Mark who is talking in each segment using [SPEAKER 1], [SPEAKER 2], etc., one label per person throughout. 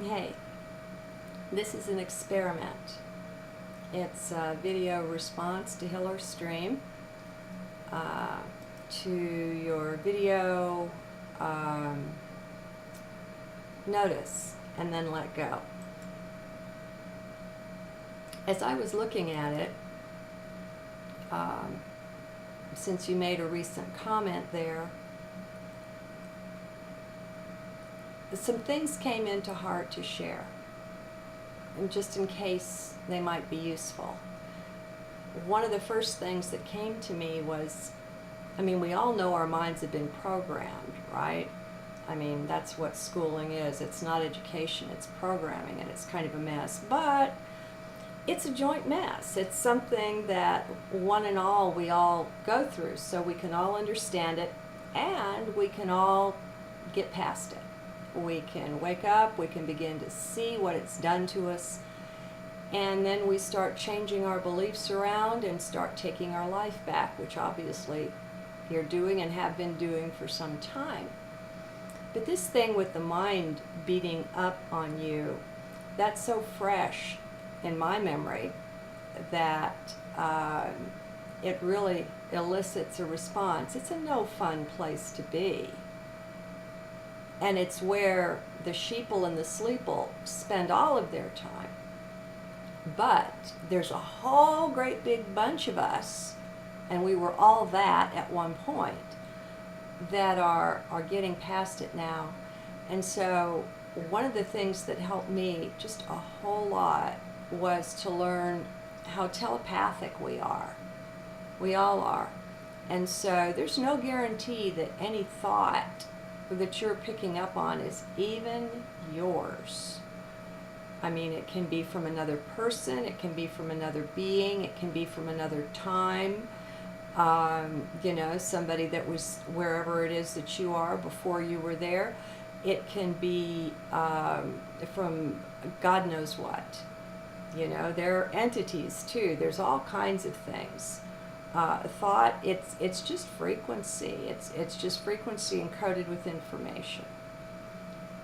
[SPEAKER 1] Hey, this is an experiment. It's a video response to HillorStream, to your video notice and then let go. As I was looking at it, since you made a recent comment there, some things came into heart to share, and just in case they might be useful. One of the first things that came to me was, we all know our minds have been programmed, right? That's what schooling is. It's not education, it's programming, and it's kind of a mess. But it's a joint mess. It's something that one and all we all go through, so we can all understand it, and we can all get past it. We can wake up, we can begin to see what it's done to us, and then we start changing our beliefs around and start taking our life back, which obviously you're doing and have been doing for some time. But this thing with the mind beating up on you, that's so fresh in my memory that it really elicits a response. It's a no fun place to be. And it's where the sheeple and the sleeple spend all of their time. But there's a whole great big bunch of us, and we were all that at one point, that are getting past it now. And so one of the things that helped me just a whole lot was to learn how telepathic we are. We all are. And so there's no guarantee that any thought that you're picking up on is even yours. It can be from another person, it can be from another being, it can be from another time, somebody that was wherever it is that you are before you were there. It can be from God knows what. There are entities too. There's all kinds of things. Thought, it's just frequency. It's just frequency encoded with information.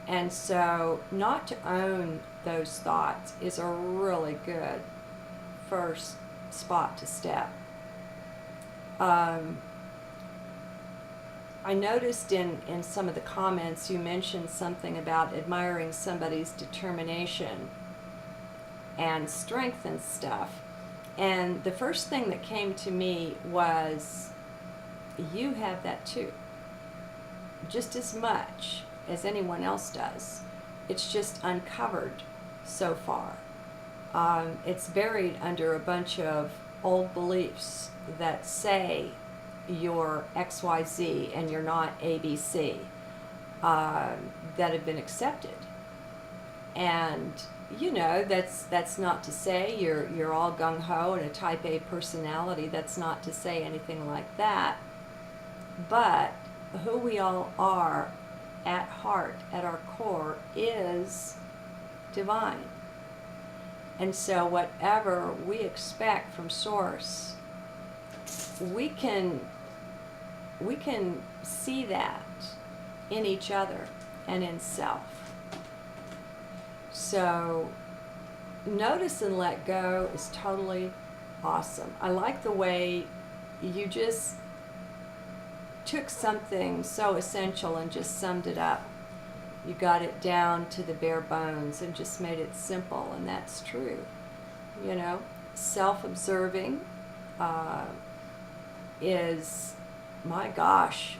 [SPEAKER 1] And so not to own those thoughts is a really good first spot to step. I noticed in some of the comments you mentioned something about admiring somebody's determination and strength and stuff. And the first thing that came to me was, you have that too, just as much as anyone else does. It's just uncovered so far. It's buried under a bunch of old beliefs that say you're XYZ and you're not ABC, that have been accepted. And that's not to say you're all gung-ho and a type A personality. That's not to say anything like that. But who we all are at heart, at our core, is divine. And so whatever we expect from Source, we can see that in each other and in self. So notice and let go is totally awesome. I like the way you just took something so essential and just summed it up. You got it down to the bare bones and just made it simple, and that's true. Self-observing is, my gosh,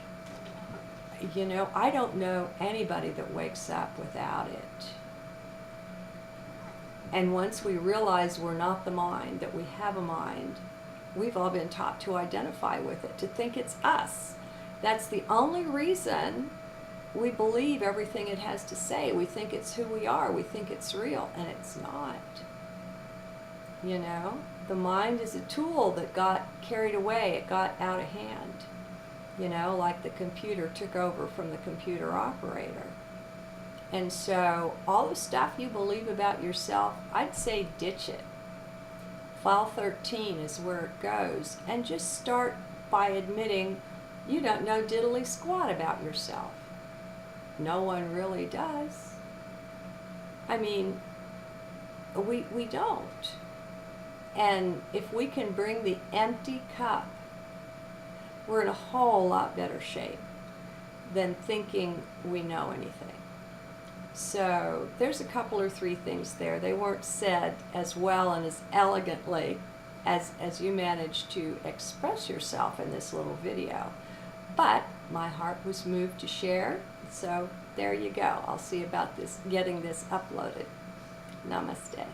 [SPEAKER 1] I don't know anybody that wakes up without it. And once we realize we're not the mind, that we have a mind, we've all been taught to identify with it, to think it's us. That's the only reason we believe everything it has to say. We think it's who we are. We think it's real, and it's not. The mind is a tool that got carried away. It got out of hand. Like the computer took over from the computer operator. And so all the stuff you believe about yourself, I'd say ditch it. File 13 is where it goes. And just start by admitting you don't know diddly squat about yourself. No one really does. I mean, we don't. And if we can bring the empty cup, we're in a whole lot better shape than thinking we know anything. So there's a couple or three things there. They weren't said as well and as elegantly as you managed to express yourself in this little video. But my heart was moved to share, so there you go. I'll see about this, getting this uploaded. Namaste.